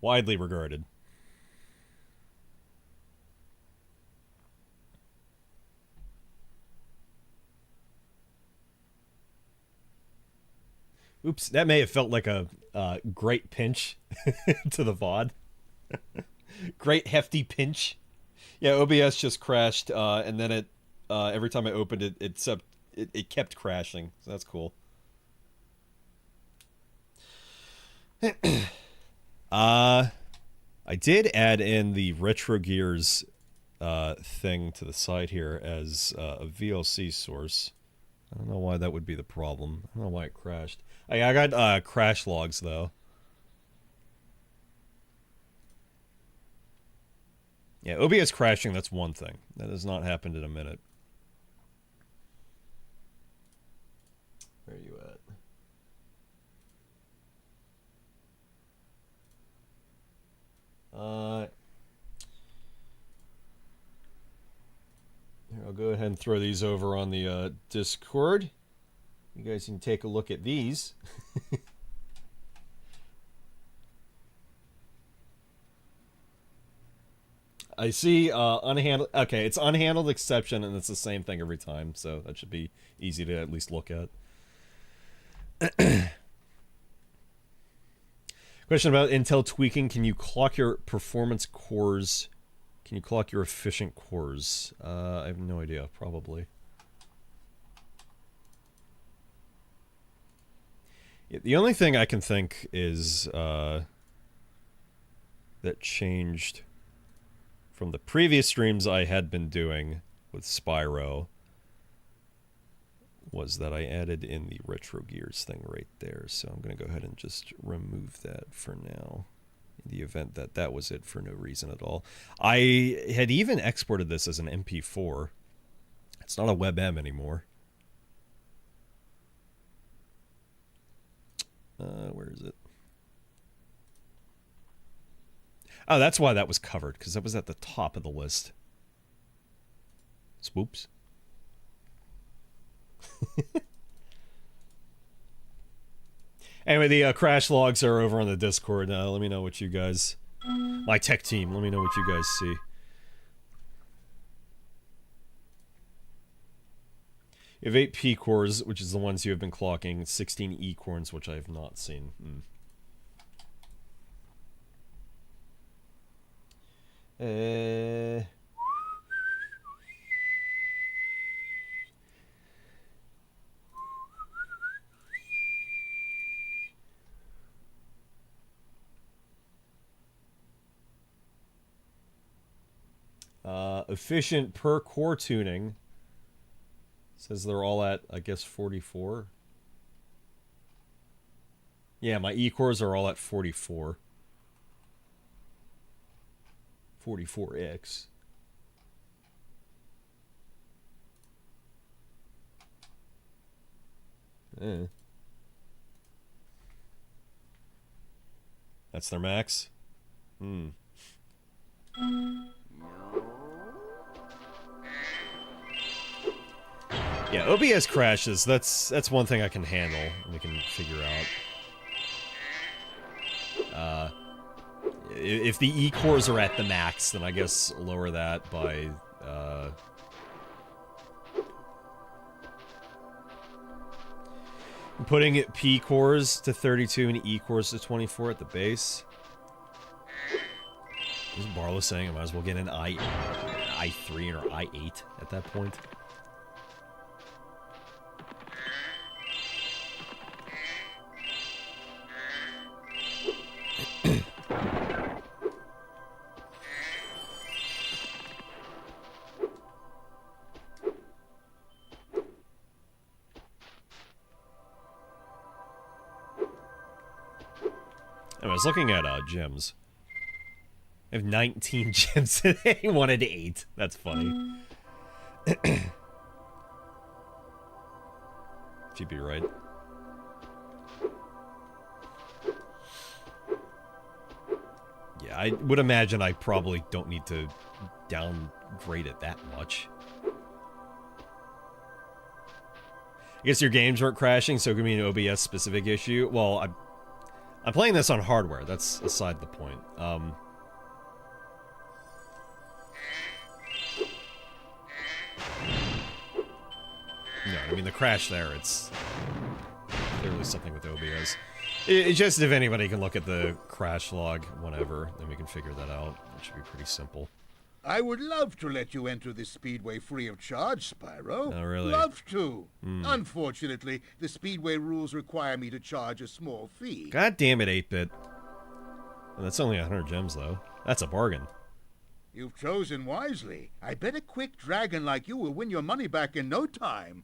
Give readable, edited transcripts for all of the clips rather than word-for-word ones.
Widely regarded. Oops, that may have felt like a great pinch to the VOD. Great hefty pinch. Yeah, OBS just crashed, and then it every time I opened it, it kept crashing. So that's cool. I did add in the Retro Gears thing to the side here as a VLC source. I don't know why that would be the problem. I don't know why it crashed. I got crash logs though. Yeah, OBS crashing, that's one thing. That has not happened in a minute. Where are you at? Here, I'll go ahead and throw these over on the Discord. You guys can take a look at these. I see unhandled. Okay, it's unhandled exception, and it's the same thing every time, so that should be easy to at least look at. Question about Intel tweaking. Can you clock your performance cores? Can you clock your efficient cores? I have no idea. Probably. Yeah, the only thing I can think is that changed from the previous streams I had been doing with Spyro was that I added in the Retro Gears thing right there. So I'm going to go ahead and just remove that for now. In the event that that was it for no reason at all. I had even exported this as an MP4. It's not a WebM anymore. Where is it? Oh, that's why that was covered, because that was at the top of the list. Swoops. Anyway, the crash logs are over on the Discord. Let me know what you guys... My tech team, let me know what you guys see. You have 8 P cores, which is the ones you have been clocking. 16 E cores, which I have not seen. Efficient per core tuning. Says they're all at, I guess, 44. Yeah, my E cores are all at 44. 44X. That's their max? Yeah, OBS crashes. That's one thing I can handle and we can figure out. If the E cores are at the max, then I guess lower that by putting P cores to 32 and E cores to 24 at the base. Isn't Barlow saying I might as well get an I3 or I8 at that point? I was looking at gems. I have 19 gems today. I wanted 8. That's funny. She'd be right. Yeah, I would imagine I probably don't need to downgrade it that much. I guess your games weren't crashing, so it could be an OBS specific issue. Well, I'm playing this on hardware. That's aside the point. No, I mean the crash there, it's clearly something with OBS. It's just if anybody can look at the crash log whenever, then we can figure that out. It should be pretty simple. I would love to let you enter this speedway free of charge, Spyro. Oh, really? Love to. Unfortunately, the speedway rules require me to charge a small fee. God damn it, 8-bit. And that's only 100 gems, though. That's a bargain. You've chosen wisely. I bet a quick dragon like you will win your money back in no time.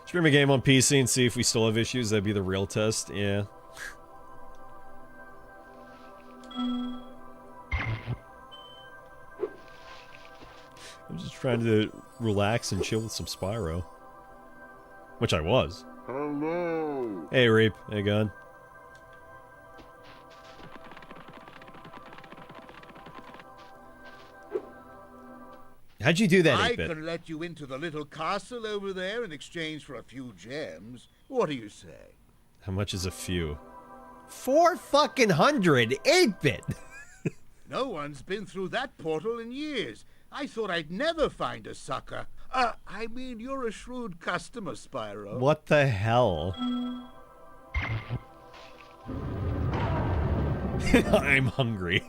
Stream a game on PC and see if we still have issues. That'd be the real test. Yeah. I'm just trying to relax and chill with some Spyro. Which I was. Hello. Hey, Reap. Hey, Gun. How'd you do that, 8-bit? I can let you into the little castle over there in exchange for a few gems. What do you say? How much is a few? 4 fucking hundred, 8-bit. No one's been through that portal in years. I thought I'd never find a sucker. I mean, you're a shrewd customer, Spyro. What the hell? I'm hungry.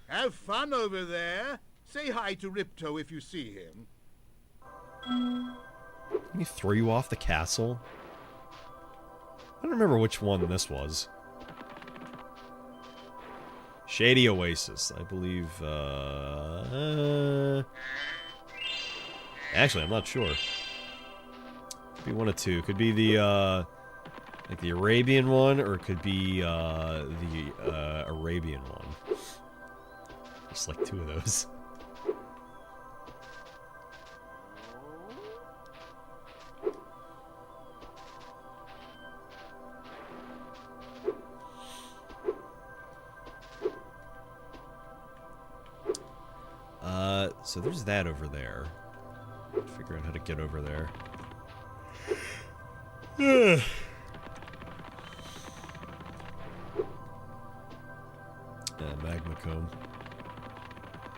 Have fun over there. Say hi to Ripto if you see him. Can he throw you off the castle? I don't remember which one this was. Shady Oasis, I believe, actually, I'm not sure. Could be one of two. Could be the, like the Arabian one, or it could be, the, Arabian one. Just like 2 of those. So there's that over there. Figure out how to get over there. Magma Cone.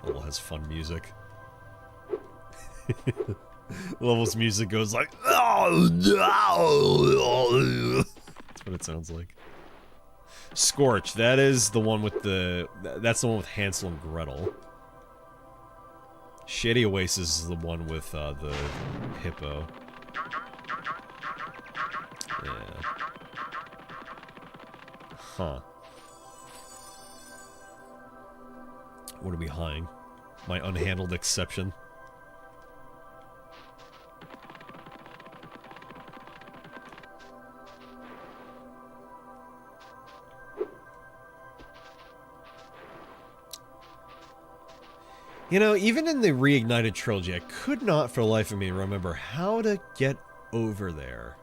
Level has fun music. Level's music goes like. That's what it sounds like. Scorch. That is the one with the. That's the one with Hansel and Gretel. Shady Oasis is the one with the hippo. Yeah. Huh. What are we behind? My unhandled exception. You know, even in the Reignited trilogy, I could not for the life of me remember how to get over there.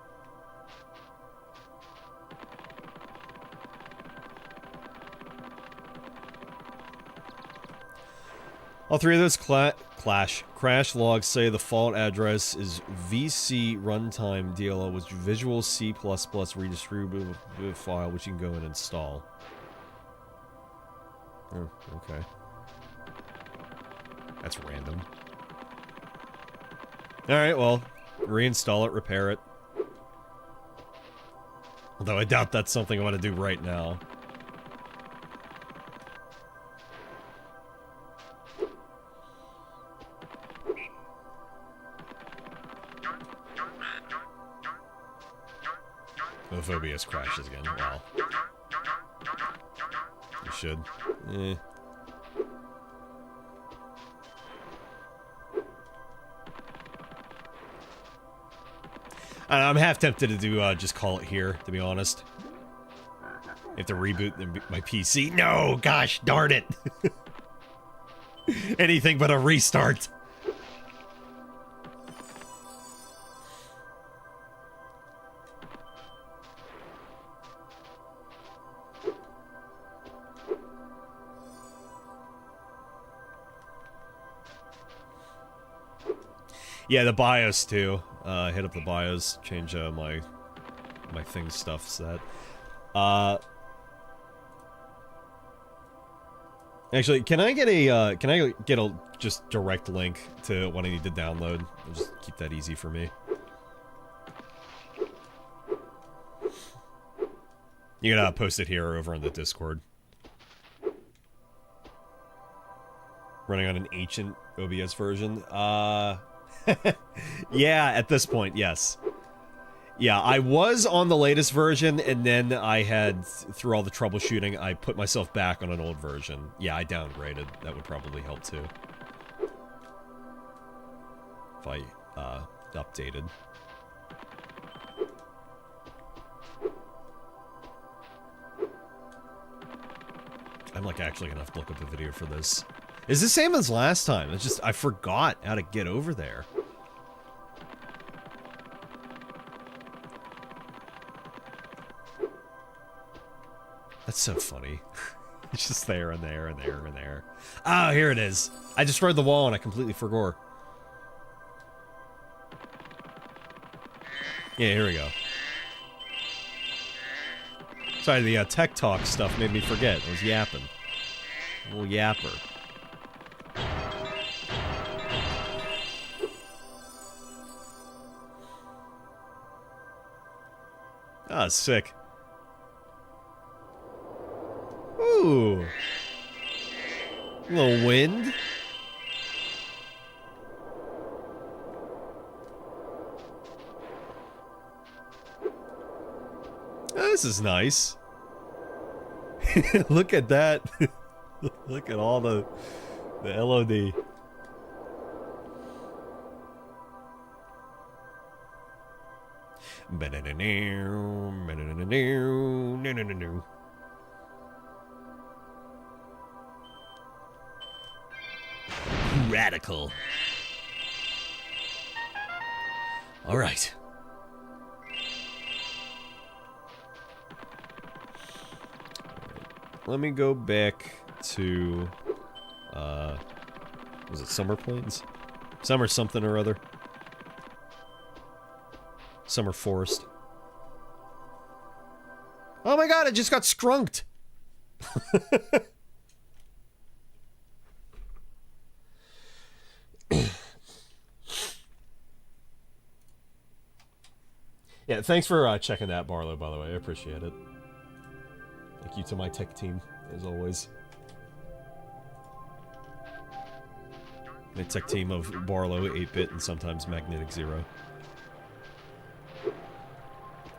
All 3 of those crash logs say the fault address is VC runtime DLL with Visual C++ redistributable file, which you can go and install. Oh, okay. That's random. Alright, well, reinstall it, repair it. Although I doubt that's something I want to do right now. If OBS crashes again, wow. You should. Eh. I'm half tempted to do, just call it here, to be honest. You have to reboot my PC. No! Gosh darn it! Anything but a restart. Yeah, the BIOS too. Hit up the BIOS, change my my thing stuff set. Actually, can I get a just direct link to what I need to download? I'll just keep that easy for me. You can post it here or over on the Discord. Running on an ancient OBS version. Yeah, at this point, yes. Yeah, I was on the latest version, and then I had, through all the troubleshooting, I put myself back on an old version. Yeah, I downgraded. That would probably help, too. If I, updated. I'm, like, actually gonna have to look up a video for this. It's the same as last time. It's just, I forgot how to get over there. That's so funny. It's just there and there and there and there. Oh, here it is. I destroyed the wall and I completely forgot. Yeah, here we go. Sorry, the tech talk stuff made me forget. I was yapping. A little yapper. Ah, sick. Ooh. A little wind. Oh, this is nice. Look at that. Look at all the LOD. Radical. All right. Let me go back to, was it Summer Plains? Summer something or other. Summer Forest. Oh my god, it just got skrunked! Yeah, thanks for checking that, Barlow, by the way. I appreciate it. Thank you to my tech team, as always. My tech team of Barlow, 8-Bit, and sometimes Magnetic Zero.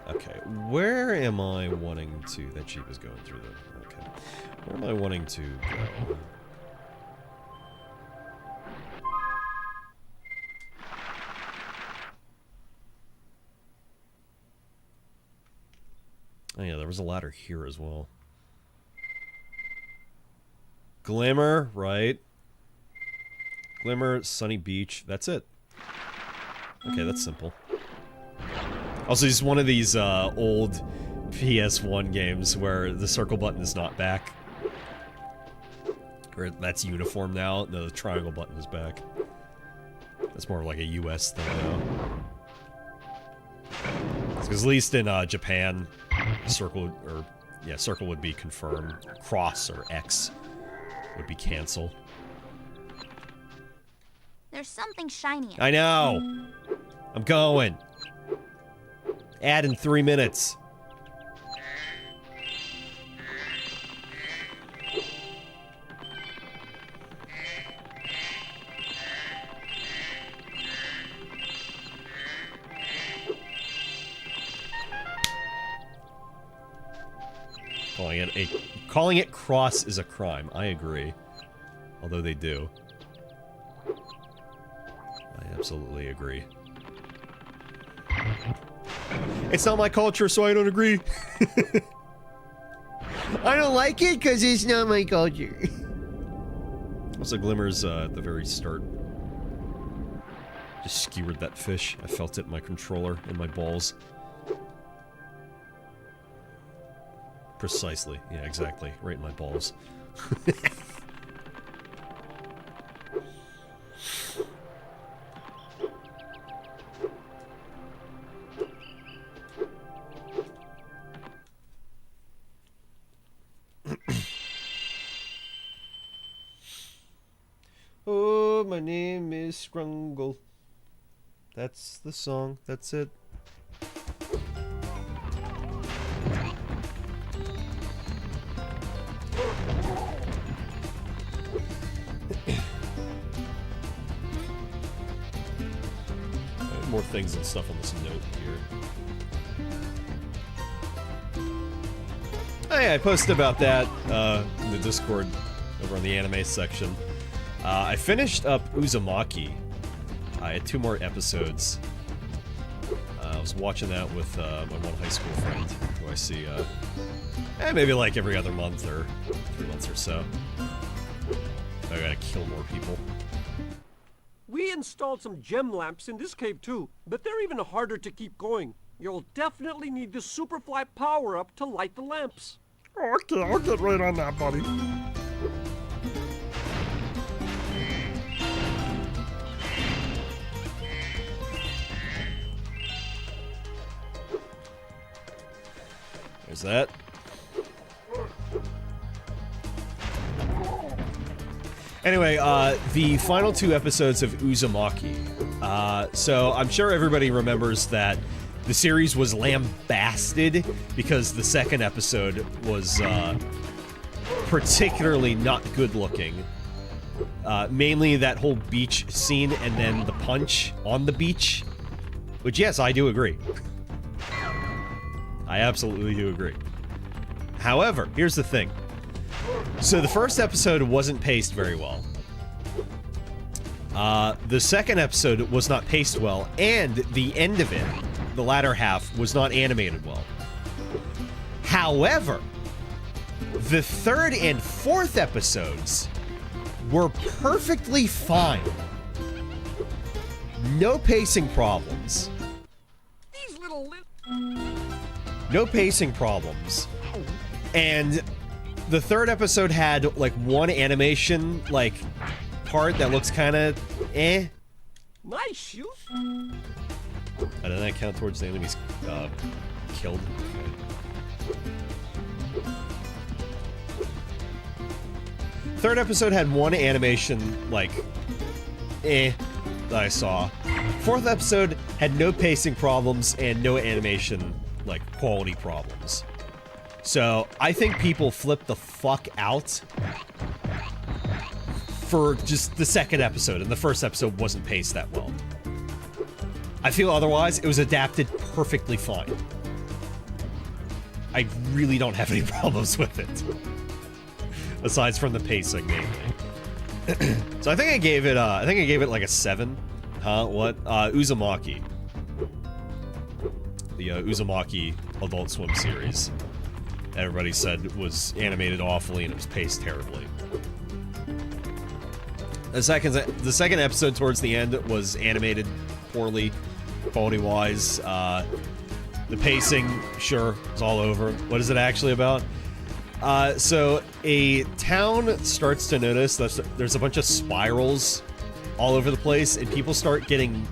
Okay, where am I wanting to... That sheep is going through the... Okay. Where am I wanting to go? Oh yeah, there was a ladder here as well. Glimmer, right? Glimmer, Sunny Beach, that's it. Okay, that's simple. Also, it's one of these old PS1 games where the circle button is not back. Or that's uniform now. No, the triangle button is back. That's more like a US thing now. Because at least in Japan, circle would be confirmed. Cross or X would be cancel. There's something shiny. I know. I'm going. Add in 3 minutes. Calling it cross is a crime. I agree. Although they do. I absolutely agree. It's not my culture, so I don't agree. I don't like it because it's not my culture. Also, Glimmers at the very start. Just skewered that fish. I felt it in my controller and my balls. Precisely. Yeah, exactly. Right in my balls. my name is Scrungle. That's the song. That's it. More things and stuff on this note here. Oh yeah, I posted about that in the Discord over on the anime section. I finished up Uzumaki. I had 2 more episodes. I was watching that with my one high school friend, who I see maybe like every other month or 3 months or so. I gotta kill more people. We installed some gem lamps in this cave too, but they're even harder to keep going. You'll definitely need the Superfly power-up to light the lamps. Okay, I'll get right on that, buddy. There's that. Anyway, the final 2 episodes of Uzumaki. So I'm sure everybody remembers that the series was lambasted because the second episode was particularly not good looking. Mainly that whole beach scene and then the punch on the beach. Which, yes, I do agree. I absolutely do agree. However, here's the thing. So the first episode wasn't paced very well. The second episode was not paced well, and the end of it, the latter half, was not animated well. However, the third and fourth episodes were perfectly fine. No pacing problems. These little No pacing problems. And the third episode had, like, one animation, like, part that looks kind of eh. nice shoot. And does that count towards the enemies killed? Okay. Third episode had one animation, like, that I saw. Fourth episode had no pacing problems and no animation, like, quality problems. So, I think people flipped the fuck out for just the second episode, and the first episode wasn't paced that well. I feel otherwise, it was adapted perfectly fine. I really don't have any problems with it. Aside from the pacing, mainly. So I think I gave it like a 7. Huh? What? Uzumaki. The Uzumaki Adult Swim series. Everybody said was animated awfully and it was paced terribly. The second episode towards the end was animated poorly, quality-wise. The pacing, sure, is all over. What is it actually about? So a town starts to notice that there's a bunch of spirals all over the place, and people start getting,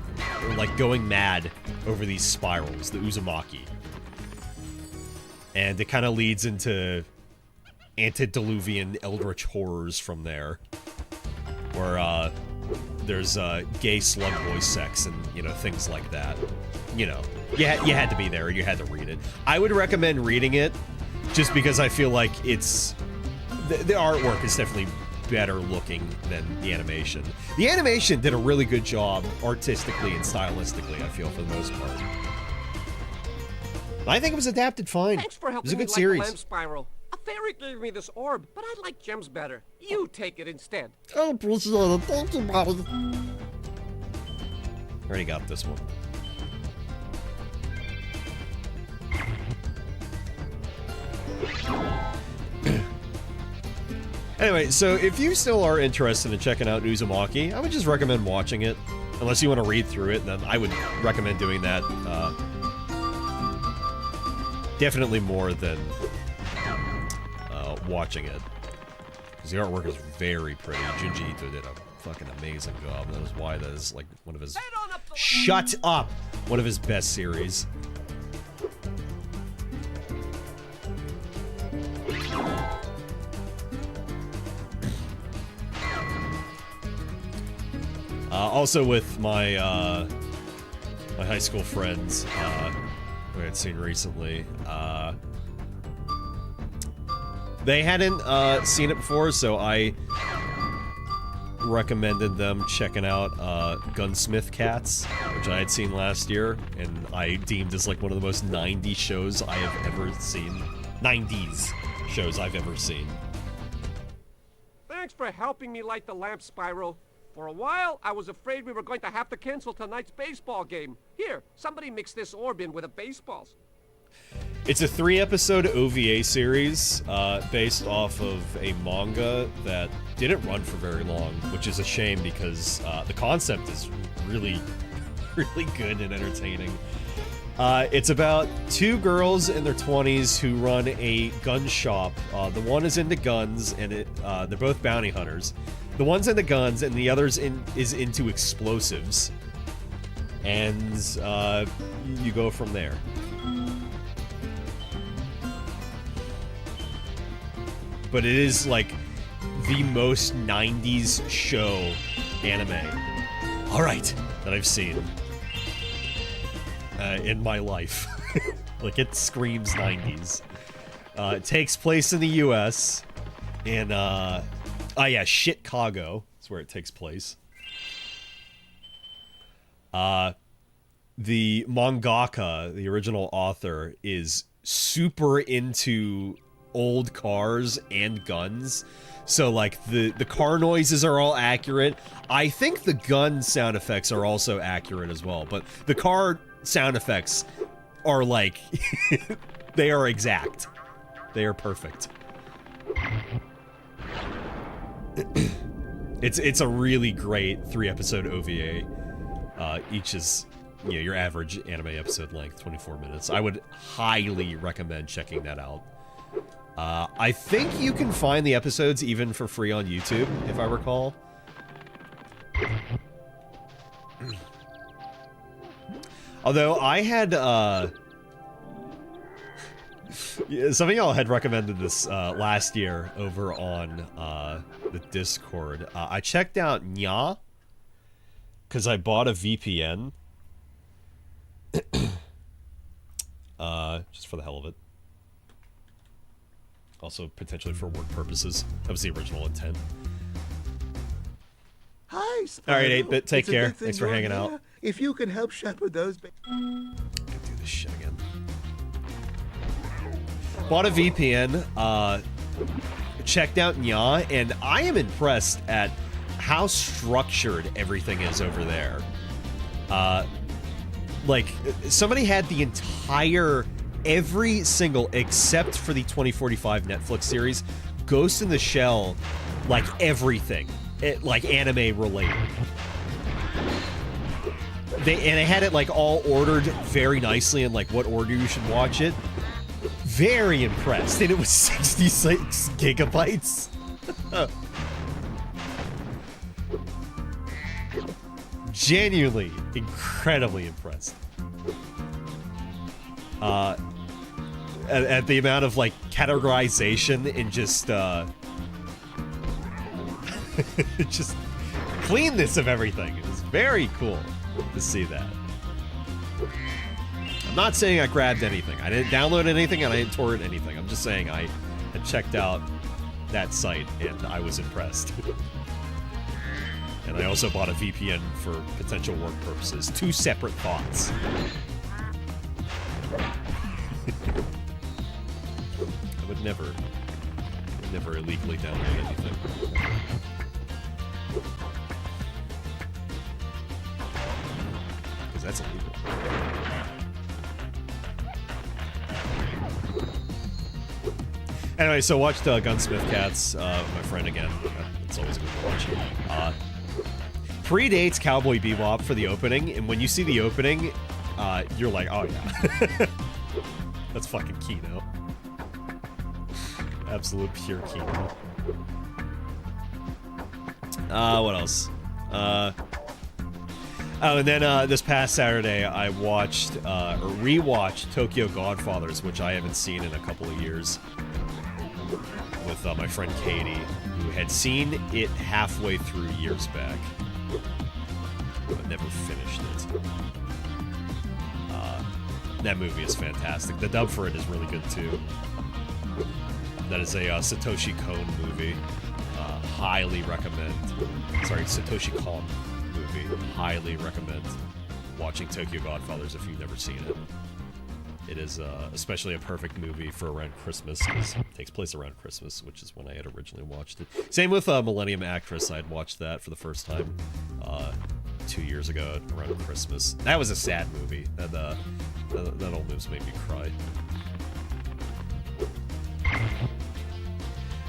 like, going mad over these spirals, the Uzumaki. And it kind of leads into antediluvian eldritch horrors from there. Where, there's, gay slug voice sex and, you know, things like that. You know, you had to be there and you had to read it. I would recommend reading it, just because I feel like it's... The artwork is definitely better looking than the animation. The animation did a really good job, artistically and stylistically, I feel, for the most part. I think it was adapted fine. Thanks for It helping was a me good light series. the lamp spiral. A fairy gave me this orb, but I like gems better. You take it instead. I appreciate it. Thank you, buddy. Already got this one. Anyway, so if you still are interested in checking out Uzumaki, I would just recommend watching it. Unless you want to read through it, then I would recommend doing that. Definitely more than watching it. Because the artwork is very pretty. Junji Ito did a fucking amazing job. That is why that is, like, one of his... Shut up! One of his best series. Also with my my high school friends who I had seen recently. They hadn't seen it before, so I recommended them checking out Gunsmith Cats, which I had seen last year, and I deemed as like one of the most 90s shows I have ever seen. 90s shows I've ever seen. Thanks for helping me light the lamp, Spyro. For a while, I was afraid we were going to have to cancel tonight's baseball game. Here, somebody mix this orb in with the baseballs. It's a 3-episode OVA series based off of a manga that didn't run for very long, which is a shame because the concept is really, really good and entertaining. It's about two girls in their 20s who run a gun shop. The one is into guns, and they're both bounty hunters. The one's into guns, and the other's is into explosives. And you go from there. But it is like the most 90s show anime. All right, that I've seen in my life. Like, it screams 90s. It takes place in the U.S. in, Chicago. That's where it takes place. The mangaka, the original author, is super into old cars and guns. So, like, the car noises are all accurate. I think the gun sound effects are also accurate as well. But the car sound effects are, like, they are exact. They are perfect. It's a really great 3-episode OVA. Each is, your average anime episode length, 24 minutes. I would highly recommend checking that out. I think you can find the episodes even for free on YouTube, if I recall. Although I had, some of y'all had recommended this last year over on the Discord. I checked out Nya, because I bought a VPN. Just for the hell of it. Also, potentially for work purposes. That was the original intent. Hi, Spyro. All right, 8-Bit, take It's a care. good thing Thanks for you're hanging here. out. If you can help shepherd those... Do this shit again. Bought a VPN, checked out Nya, and I am impressed at how structured everything is over there. Like, somebody had the entire, every single, except for the 2045 Netflix series, Ghost in the Shell, like everything, like anime related. They had it like all ordered very nicely in like what order you should watch it. Very impressed, and it was 66 gigabytes. Genuinely, incredibly impressed. At the amount of like categorization and just just cleanness of everything. It was very cool to see that. I'm not saying I grabbed anything. I didn't download anything and I didn't torrent anything. I'm just saying I had checked out that site and I was impressed. And I also bought a VPN for potential work purposes. Two separate thoughts. I would never illegally download anything. Because that's illegal. Anyway, so watched Gunsmith Cats, my friend again. It's always good to watch. Predates Cowboy Bebop for the opening, and when you see the opening, you're like, oh yeah. That's fucking Kino. Absolute pure Kino. What else? Oh, and then this past Saturday, I watched, or rewatched Tokyo Godfathers, which I haven't seen in a couple of years, with my friend Katie, who had seen it halfway through years back. I've never finished it. That movie is fantastic. The dub for it is really good too. That is a Satoshi Kon movie. Highly recommend. Sorry, Satoshi Kon movie. Highly recommend watching Tokyo Godfathers if you've never seen it. It is especially a perfect movie for around Christmas, because it takes place around Christmas, which is when I had originally watched it. Same with Millennium Actress. I had watched that for the first time 2 years ago around Christmas. That was a sad movie. That old news made me cry.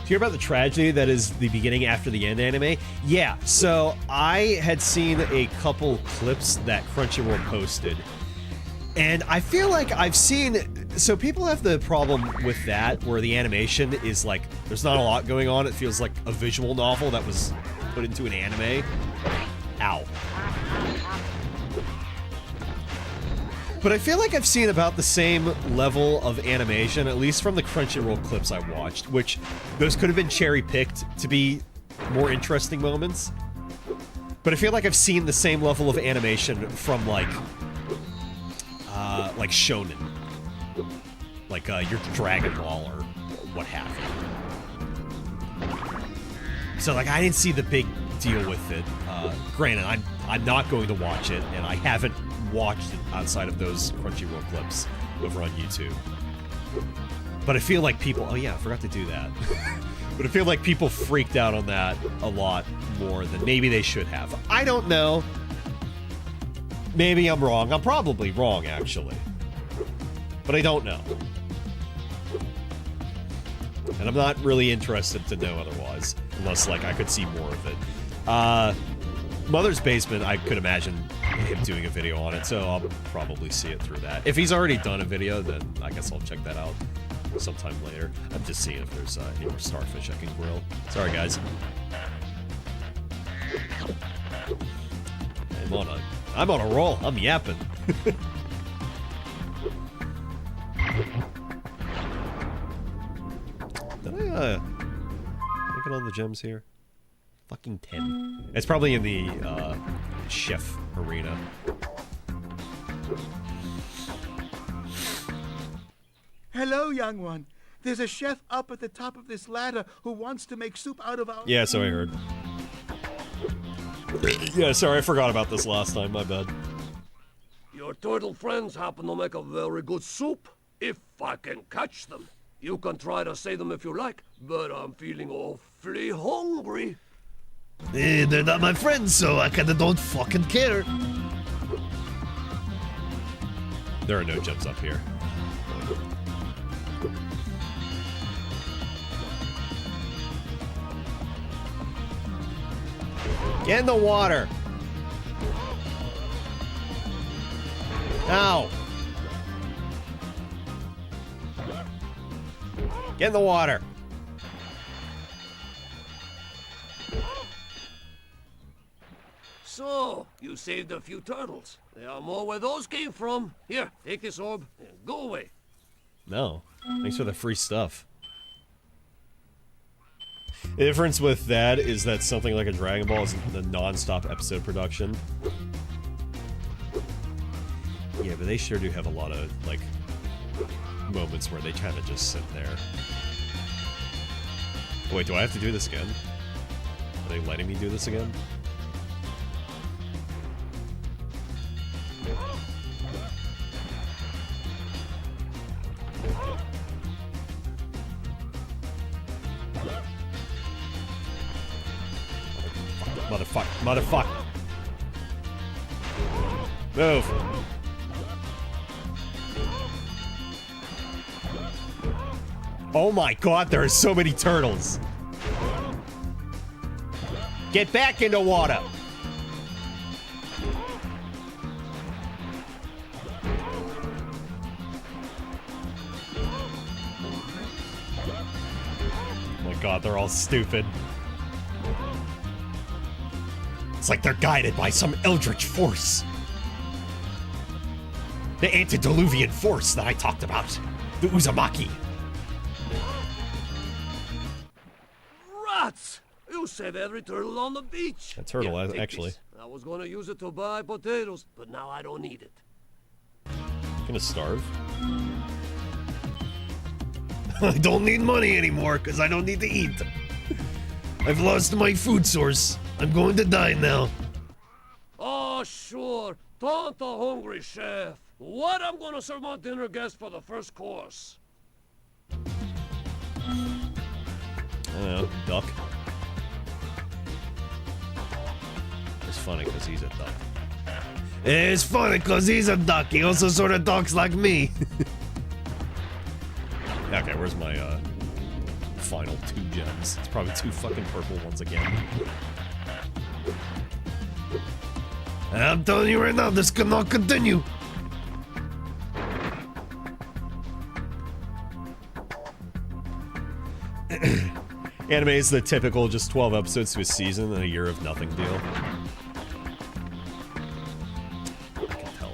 Hear about the tragedy that is the beginning after the end anime? Yeah, so I had seen a couple clips that Crunchyroll posted, and I feel like I've seen... So people have the problem with that, where the animation is like, there's not a lot going on, it feels like a visual novel that was put into an anime. Ow. But I feel like I've seen about the same level of animation, at least from the Crunchyroll clips I watched, which those could have been cherry-picked to be more interesting moments. But I feel like I've seen the same level of animation from, like shonen. Like, your Dragon Ball or what have you. So, like, I didn't see the big deal with it. Granted, I'm not going to watch it, and I haven't watched it outside of those Crunchyroll clips over on YouTube. But I feel like people... Oh yeah, I forgot to do that. But I feel like people freaked out on that a lot more than maybe they should have. I don't know. Maybe I'm wrong. I'm probably wrong, actually. But I don't know. And I'm not really interested to know otherwise. Unless, like, I could see more of it. Mother's Basement, I could imagine him doing a video on it, so I'll probably see it through that. If he's already done a video, then I guess I'll check that out sometime later. I'm just seeing if there's any more starfish I can grill. Sorry, guys. I'm on a roll. I'm yapping. Did I get all the gems here? Fucking 10. It's probably in the chef arena. Hello, young one. There's a chef up at the top of this ladder who wants to make soup out of our... Yeah, so I heard. Yeah, sorry, I forgot about this last time. My bad. Your turtle friends happen to make a very good soup. If I can catch them. You can try to say them if you like, but I'm feeling awfully hungry. They're not my friends, so I kinda don't fucking care. There are no gems up here. Get in the water! Ow! Get in the water! So, you saved a few turtles. There are more where those came from. Here, take this orb and go away. No. Thanks for the free stuff. The difference with that is that something like a Dragon Ball is the non-stop episode production. Yeah, but they sure do have a lot of, like, moments where they kind of just sit there. Wait, do I have to do this again? Are they letting me do this again? Motherfuck. Move. Oh my god, there are so many turtles. Get back into water. Oh my god, they're all stupid. It's like they're guided by some eldritch force. The antediluvian force that I talked about. The Uzumaki. Rats! You You save every turtle on the beach. A turtle, Here, take actually. this. I was gonna use it to buy potatoes, but now I don't need it. Gonna starve. I don't need money anymore because I don't need to eat. I've lost my food source. I'm going to die now. Oh, sure. Don't the hungry chef. What I'm gonna serve my dinner guest for the first course? I don't know, duck. It's funny because he's a duck. It's funny because he's a duck. He also sort of talks like me. Okay, where's my final 2 gems? It's probably 2 fucking purple ones again. I'm telling you right now, this cannot continue. Anime is the typical just 12 episodes to a season and a year of nothing deal. I can tell.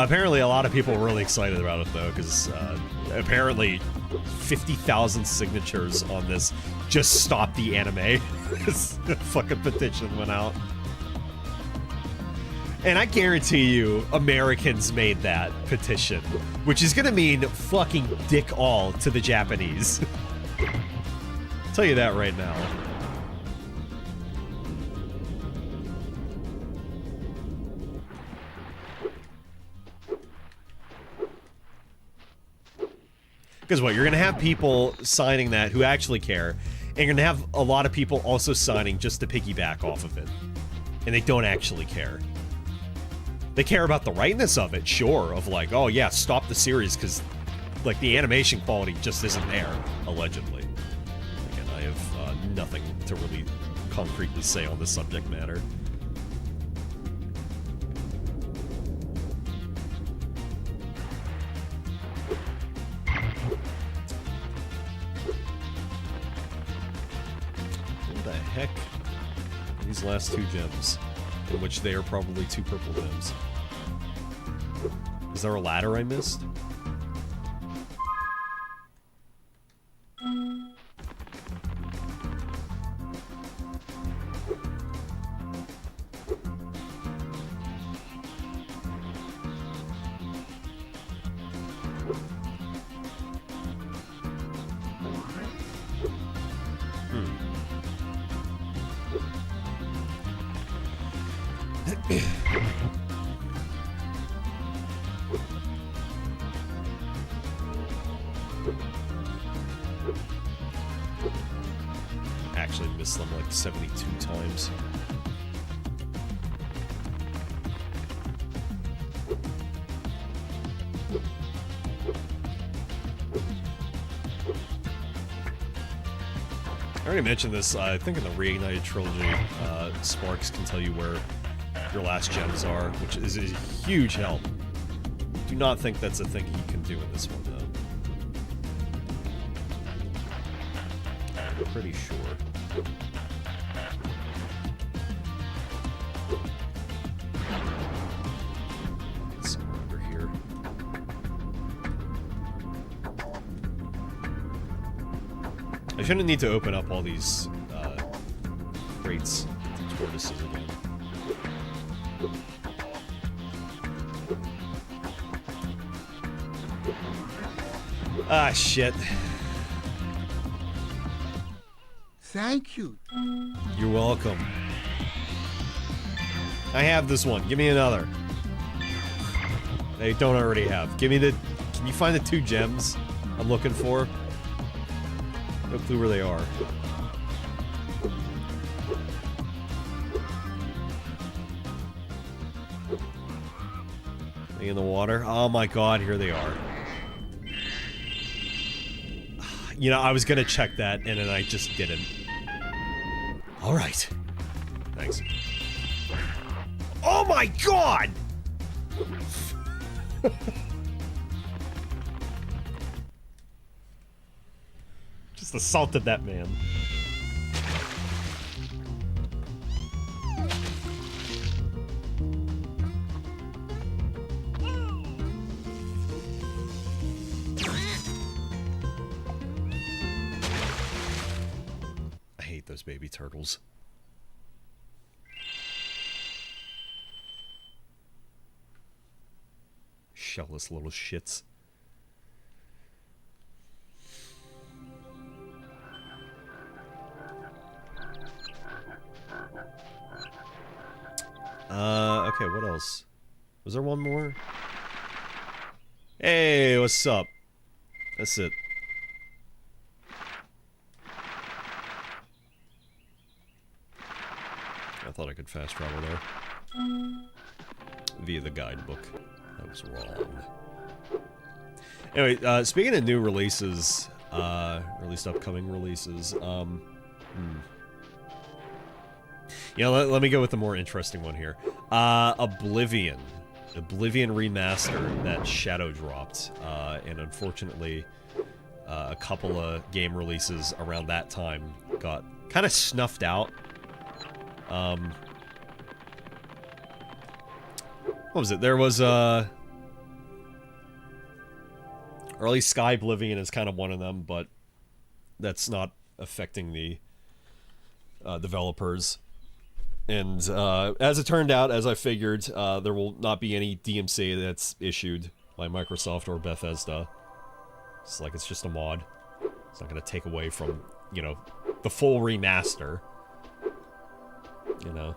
Apparently a lot of people were really excited about it though, because apparently 50,000 signatures on this just stopped the anime. This fucking petition went out. And I guarantee you, Americans made that petition, which is gonna mean fucking dick all to the Japanese. I'll tell you that right now. Because what, you're gonna have people signing that who actually care, and you're gonna have a lot of people also signing just to piggyback off of it. And they don't actually care. They care about the rightness of it, sure, of like, oh yeah, stop the series because, like, the animation quality just isn't there, allegedly. Again, I have nothing to really concretely say on this subject matter. What the heck? These last 2 gems, in which they are probably 2 purple gems. Is there a ladder I missed? Actually missed them like 72 times. I already mentioned this, I think in the Reignited Trilogy, Sparks can tell you where your last gems are, which is a huge help. Do not think that's a thing he can do in this one, though. I'm pretty sure. It's somewhere under here. I shouldn't need to open up all these crates to tortoises again. Ah, shit. Thank you. You're welcome. I have this one. Give me another. They don't already have. Give me the... Can you find the 2 gems I'm looking for? No clue where they are. They in the water? Oh my god, here they are. You know, I was gonna check that, and then I just didn't. Alright. Thanks. Oh my god! Just assaulted that man. those baby turtles. Shellless little shits. Okay, what else? Was there one more? Hey, what's up? That's it. I thought I could fast travel there. Via the guidebook. That was wrong. Anyway, speaking of new releases, or at least upcoming releases, you know, let me go with the more interesting one here. Oblivion Remaster that Shadow dropped, and unfortunately, a couple of game releases around that time got kind of snuffed out. What was it? There was, or at least Sky Oblivion is kind of one of them, but that's not affecting the developers. And as it turned out, as I figured, there will not be any DMCA that's issued by Microsoft or Bethesda. It's like it's just a mod. It's not going to take away from, you know, the full remaster. You know.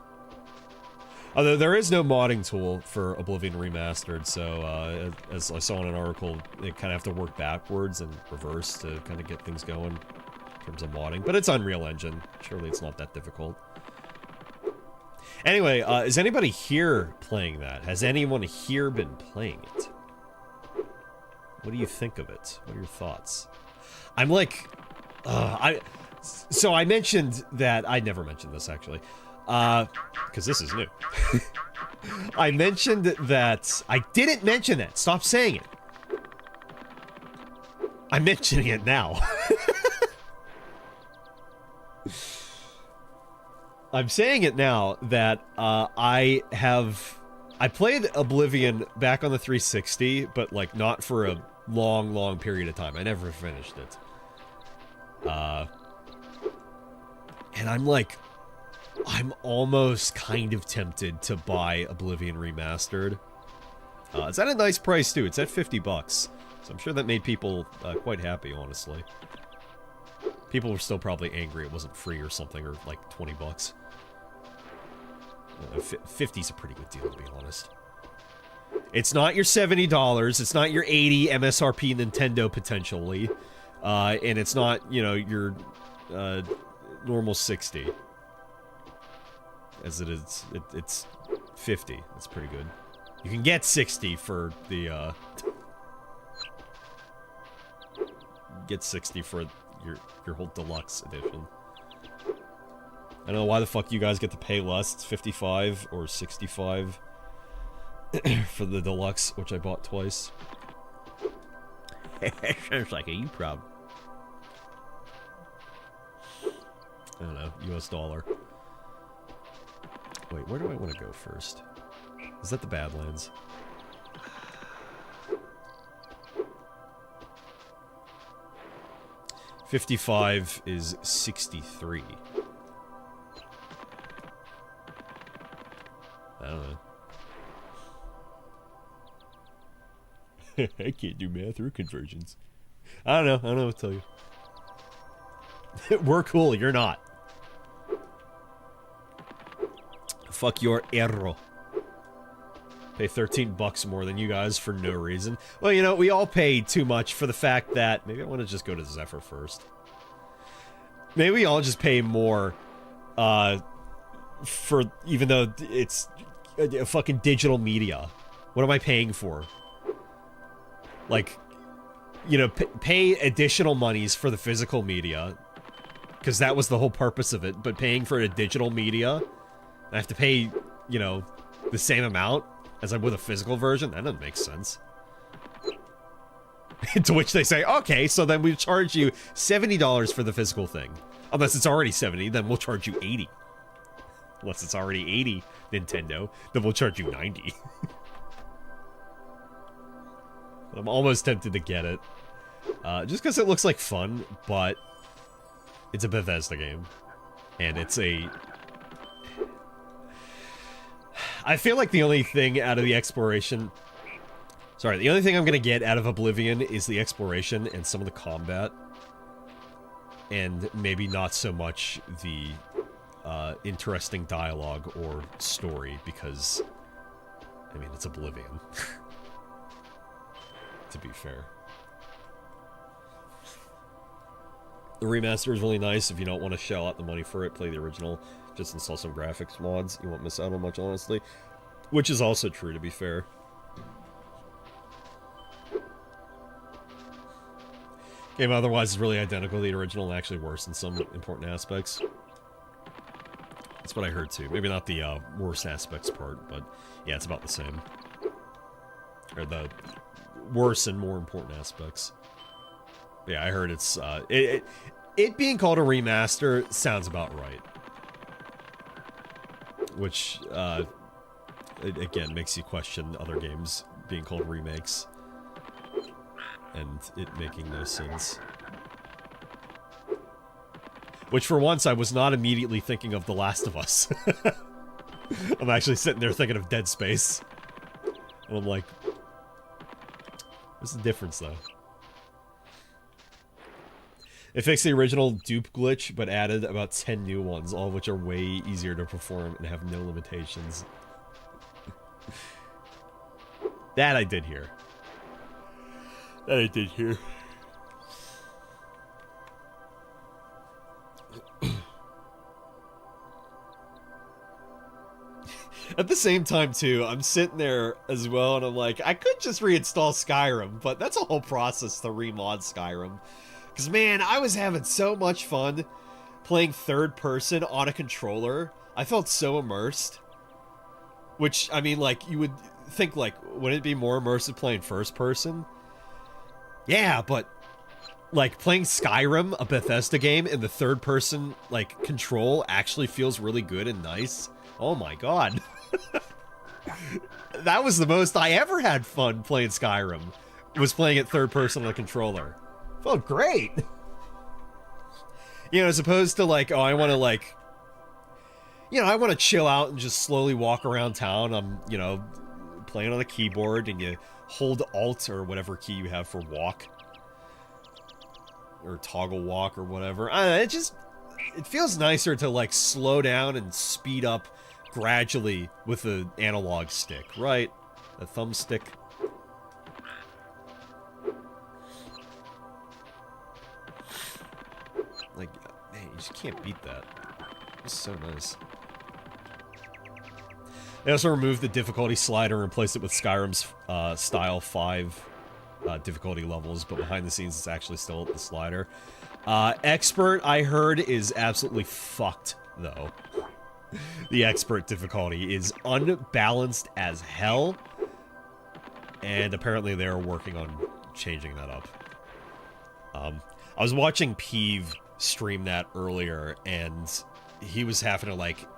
Although there is no modding tool for Oblivion Remastered, so as I saw in an article, they kind of have to work backwards and reverse to kind of get things going in terms of modding. But it's Unreal Engine. Surely it's not that difficult. Anyway, is anybody here playing that? Has anyone here been playing it? What do you think of it? What are your thoughts? I'm like, so I mentioned that, I never mentioned this actually, because this is new. I mentioned that, I didn't mention that, stop saying it. I'm mentioning it now. I'm saying it now that I played Oblivion back on the 360, but like not for a long period of time. I never finished it. And I'm like, I'm almost kind of tempted to buy Oblivion Remastered. It's at a nice price too. It's at $50, so I'm sure that made people quite happy, honestly. People were still probably angry it wasn't free or something, or like $20. 50's a pretty good deal, to be honest. It's not your $70. It's not your $80 MSRP Nintendo, potentially. And it's not, you know, your normal 60. As it is, it's 50. That's pretty good. You can get 60 for the, get 60 for your whole deluxe edition. I don't know why the fuck you guys get to pay less. It's 55 or 65 for the deluxe, which I bought twice. Sounds like a you problem. I don't know, US dollar. Wait, where do I want to go first? Is that the Badlands? $55 is 63. I don't know. I can't do math or conversions. I don't know what to tell you. We're cool, you're not. Fuck your erro. Pay $13 more than you guys for no reason. Well, you know, we all pay too much for the fact that... Maybe I want to just go to Zephyr first. Maybe we all just pay more, for... Even though it's a fucking digital media. What am I paying for? Like, you know, pay additional monies for the physical media. Because that was the whole purpose of it. But paying for a digital media... I have to pay, you know, the same amount as I would a physical version? That doesn't make sense. To which they say, okay, so then we charge you $70 for the physical thing. Unless it's already 70, then we'll charge you 80. Unless it's already 80, Nintendo, then we'll charge you 90. I'm almost tempted to get it. Just because it looks like fun, but it's a Bethesda game. And it's a... I feel like the only thing out of the exploration... Sorry, the only thing I'm going to get out of Oblivion is the exploration and some of the combat. And maybe not so much the interesting dialogue or story, because, I mean, it's Oblivion. To be fair. The remaster is really nice. If you don't want to shell out the money for it, play the original. Just install some graphics mods. You won't miss out on much, honestly. Which is also true, to be fair. Game otherwise is really identical to the original and actually worse in some important aspects. That's what I heard too. Maybe not the worst aspects part, but yeah, it's about the same. Or the worse and more important aspects. But yeah, I heard it's it being called a remaster sounds about right. Which it, again, makes you question other games being called remakes. And it making no sense. Which, for once, I was not immediately thinking of The Last of Us. I'm actually sitting there thinking of Dead Space. And I'm like... What's the difference, though? It fixed the original dupe glitch, but added about 10 new ones, all of which are way easier to perform and have no limitations. That I did hear. That I did hear. At the same time, too, I'm sitting there as well, and I'm like, I could just reinstall Skyrim, but that's a whole process to remod Skyrim. Because, man, I was having so much fun playing third person on a controller. I felt so immersed. Which, I mean, like, you would think, like, wouldn't it be more immersive playing first person? Yeah, but, like, playing Skyrim, a Bethesda game, in the third-person, like, control actually feels really good and nice. Oh my god. That was the most I ever had fun playing Skyrim, was playing it third-person on a controller. Felt great! You know, as opposed to, like, oh, I want to, like... You know, I want to chill out and just slowly walk around town. I'm, you know, playing on a keyboard, and you hold Alt or whatever key you have for walk. Or toggle walk or whatever. I don't know, it feels nicer to, like, slow down and speed up gradually with the analog stick, right? A thumbstick. Like, man, you just can't beat that. It's so nice. They also removed the difficulty slider and replaced it with Skyrim's style 5 difficulty levels, but behind the scenes it's actually still the slider. Expert, I heard, is absolutely fucked, though. The expert difficulty is unbalanced as hell, and apparently they're working on changing that up. I was watching Peeve stream that earlier, and he was having to, like...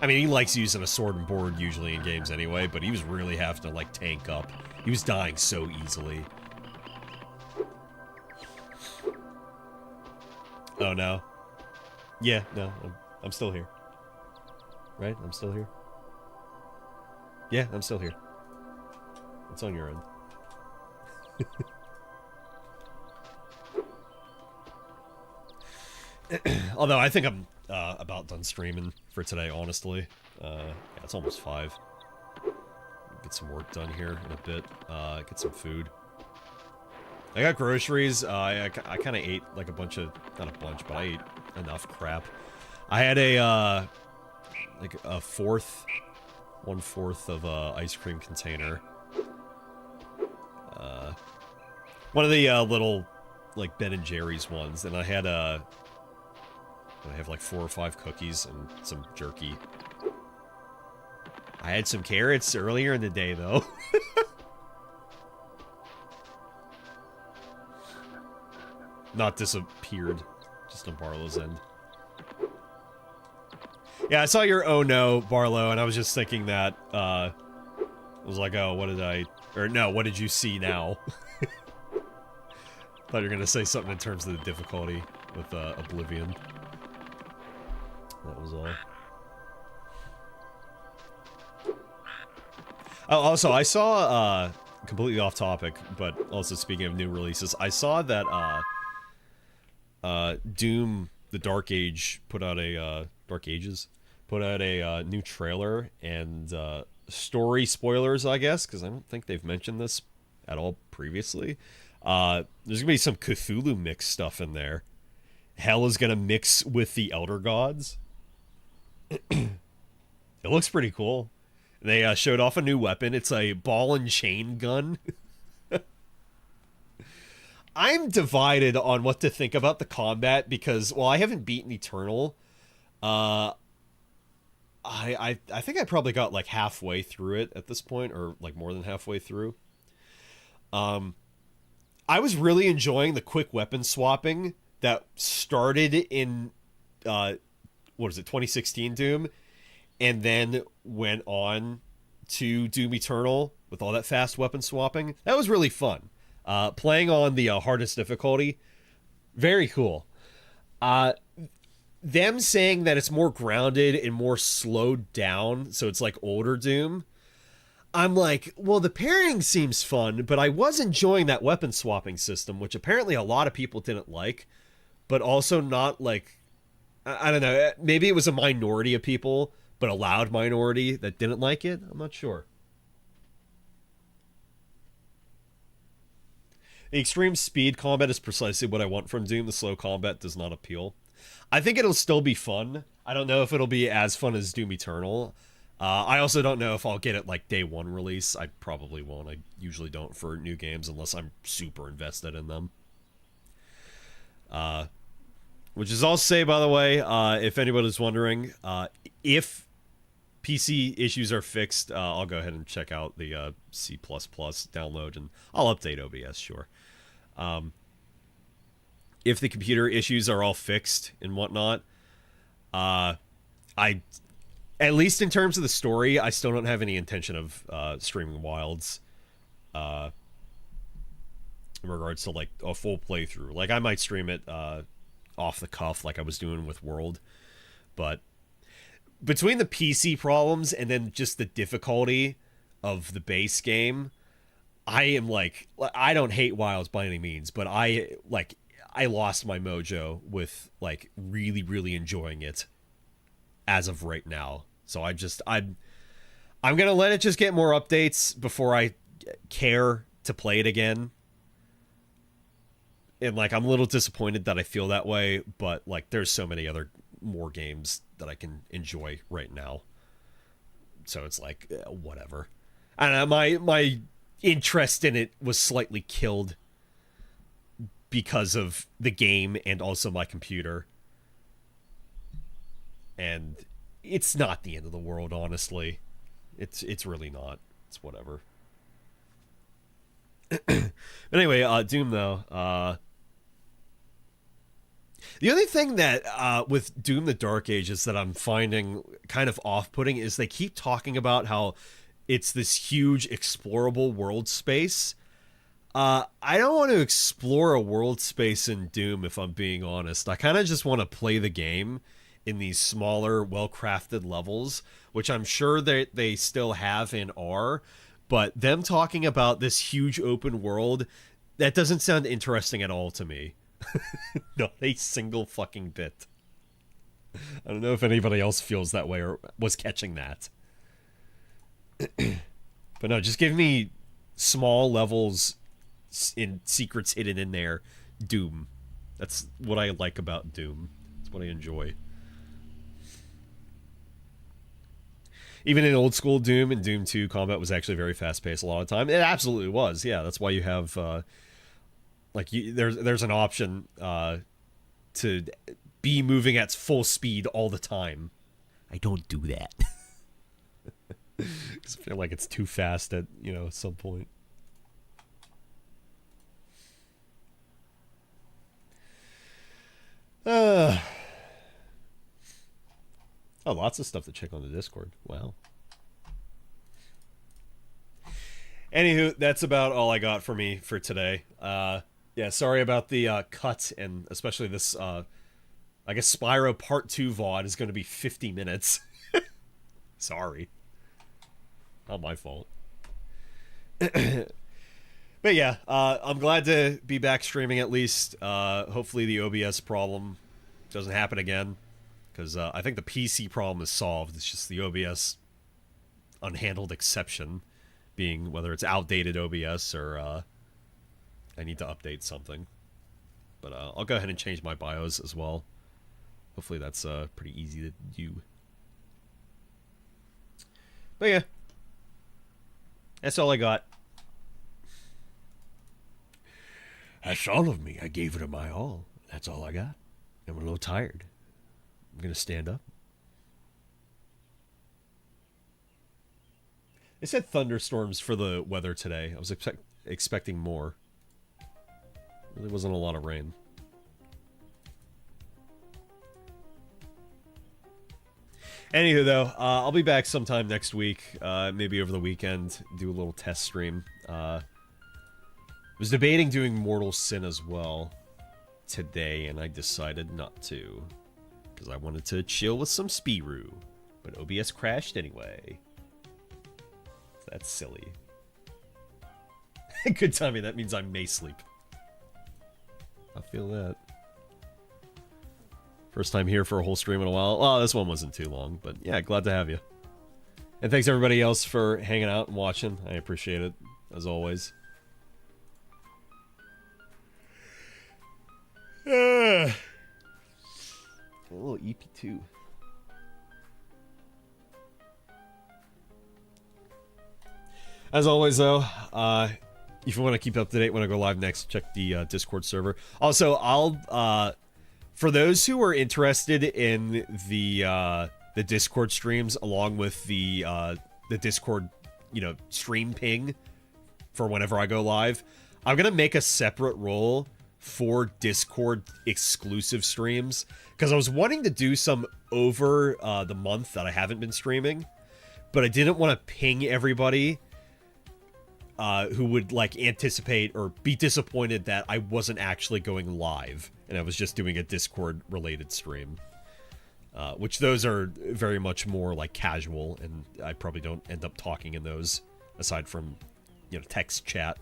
I mean, he likes using a sword and board usually in games anyway, but he was really having to, like, tank up. He was dying so easily. Oh, no. Yeah, no, I'm still here. Right? I'm still here? Yeah, I'm still here. It's on your end. Although, I think I'm about done streaming for today, honestly. Yeah, it's almost 5. Get some work done here in a bit. Get some food. I got groceries. I kind of ate, like, a bunch of... Not a bunch, but I ate enough crap. I had a, like, a 1/4 of a ice cream container. One of the, little, like, Ben & Jerry's ones. And I had, I have, like, 4 or 5 cookies and some jerky. I had some carrots earlier in the day, though. Not disappeared. Just on Barlow's end. Yeah, I saw your oh no, Barlow, and I was just thinking that, I was like, oh, what did I... Or, no, what did you see now? Thought you were gonna say something in terms of the difficulty with, Oblivion. That was all. Oh, also, I saw, completely off topic, but also speaking of new releases, I saw that, Doom, the Dark Age, put out a, Dark Ages, put out a, new trailer, and, story spoilers, I guess, because I don't think they've mentioned this at all previously. There's gonna be some Cthulhu mix stuff in there. Hell is gonna mix with the Elder Gods. It looks pretty cool. They showed off a new weapon. It's a ball and chain gun. I'm divided on what to think about the combat because, well, I haven't beaten Eternal. I think I probably got like halfway through it at this point, or like more than halfway through. I was really enjoying the quick weapon swapping that started in, what is it, 2016 Doom, and then went on to Doom Eternal with all that fast weapon swapping. That was really fun. Playing on the hardest difficulty, very cool. Them saying that it's more grounded and more slowed down, so it's like older Doom, I'm like, well, the pairing seems fun, but I was enjoying that weapon swapping system, which apparently a lot of people didn't like, but also not like, I don't know, maybe it was a minority of people, but a loud minority that didn't like it. I'm not sure. The extreme speed combat is precisely what I want from Doom. The slow combat does not appeal. I think it'll still be fun. I don't know if it'll be as fun as Doom Eternal. I also don't know if I'll get it like day one release. I probably won't. I usually don't for new games unless I'm super invested in them. Which is all to say, by the way, if anybody's wondering, if PC issues are fixed, I'll go ahead and check out the C++ download, and I'll update OBS, sure. If the computer issues are all fixed and whatnot, at least in terms of the story, I still don't have any intention of streaming Wilds in regards to like a full playthrough. Like I might stream it off the cuff like I was doing with World, but between the PC problems and then just the difficulty of the base game, I am like, I don't hate Wilds by any means, but I lost my mojo with like really, really enjoying it as of right now. So I'm gonna let it just get more updates before I care to play it again. And like, I'm a little disappointed that I feel that way, but like, there's so many other more games that I can enjoy right now. So it's like, whatever. I don't know, my interest in it was slightly killed because of the game and also my computer. And it's not the end of the world, honestly. It's really not. It's whatever. Anyway, Doom though, the other thing that with Doom the Dark Ages that I'm finding kind of off-putting is they keep talking about how it's this huge explorable world space. I don't want to explore a world space in Doom, if I'm being honest. I kind of just want to play the game in these smaller, well-crafted levels, which I'm sure that they still have and are. But them talking about this huge open world, that doesn't sound interesting at all to me. Not a single fucking bit. I don't know if anybody else feels that way or was catching that. But no, just give me small levels in secrets hidden in there. Doom. That's what I like about Doom. That's what I enjoy. Even in old school Doom and Doom 2, combat was actually very fast paced a lot of the time. It absolutely was. Yeah, that's why you have there's an option to be moving at full speed all the time. I don't do that. Because I feel like it's too fast at, some point. Oh, lots of stuff to check on the Discord. Wow. Anywho, that's about all I got for me for today. Yeah, sorry about the cut, and especially this I guess Spyro Part 2 VOD is going to be 50 minutes. Sorry. Not my fault. But yeah, I'm glad to be back streaming at least. Hopefully the OBS problem doesn't happen again. Because I think the PC problem is solved. It's just the OBS unhandled exception being whether it's outdated OBS or I need to update something. But I'll go ahead and change my BIOS as well. Hopefully that's pretty easy to do. But yeah. That's all I got. That's all of me. I gave it my all. That's all I got. I'm a little tired. I'm going to stand up. They said thunderstorms for the weather today. I was expecting more. Really wasn't a lot of rain. Anywho, though, I'll be back sometime next week. Maybe over the weekend. Do a little test stream. Was debating doing Mortal Sin as well today, and I decided not to. Because I wanted to chill with some Spyro. But OBS crashed anyway. That's silly. Good timing. That means I may sleep. I feel that. First time here for a whole stream in a while. Well, this one wasn't too long, but yeah, glad to have you. And thanks everybody else for hanging out and watching. I appreciate it, as always. A little EP2. As always, though, if you want to keep up to date when I go live next, check the Discord server. Also, I'll for those who are interested in the Discord streams, along with the Discord, stream ping for whenever I go live, I'm gonna make a separate role for Discord exclusive streams because I was wanting to do some over the month that I haven't been streaming, but I didn't want to ping everybody who would anticipate or be disappointed that I wasn't actually going live and I was just doing a Discord related stream, which those are very much more casual, and I probably don't end up talking in those aside from text chat.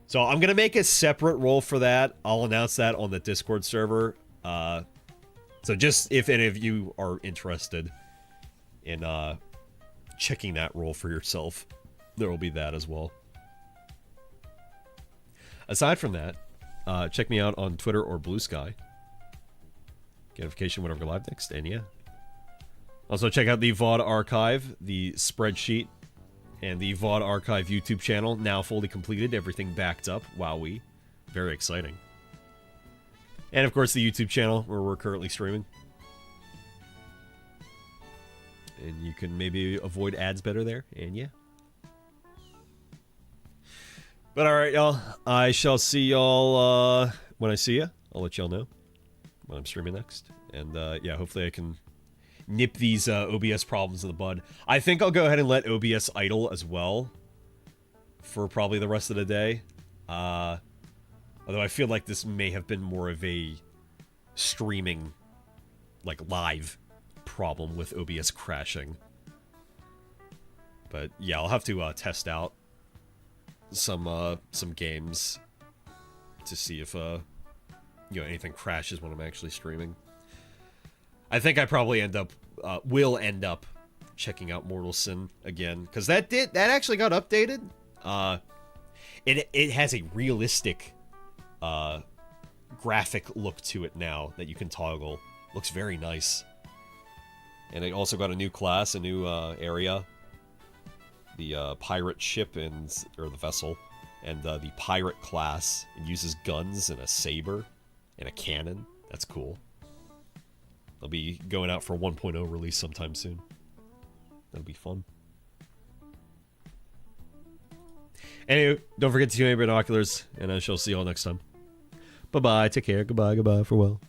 So I'm gonna make a separate role for that. I'll announce that on the Discord server. So just if any of you are interested in checking that role for yourself, there will be that as well. Aside from that, check me out on Twitter or Blue Sky. Get notification whenever I go live next, and yeah. Also check out the VOD archive, the spreadsheet, and the VOD archive YouTube channel, now fully completed, everything backed up. Wowee. Very exciting. And of course the YouTube channel where we're currently streaming. And you can maybe avoid ads better there, and yeah. But alright, y'all. I shall see y'all when I see ya. I'll let y'all know when I'm streaming next. And yeah, hopefully I can nip these OBS problems in the bud. I think I'll go ahead and let OBS idle as well for probably the rest of the day. Although I feel like this may have been more of a streaming, live problem with OBS crashing. But yeah, I'll have to test out some games to see if anything crashes when I'm actually streaming. I think I probably will end up checking out Mortal Sin again, because that actually got updated. It has a realistic graphic look to it now that you can toggle. Looks very nice. And it also got a new class, a new area. The pirate ship or the vessel, and the pirate class. It uses guns and a saber and a cannon. That's cool. They'll be going out for a 1.0 release sometime soon. That'll be fun. Anyway, don't forget to tune in binoculars, and I shall see you all next time. Bye-bye. Take care. Goodbye. Goodbye. Farewell.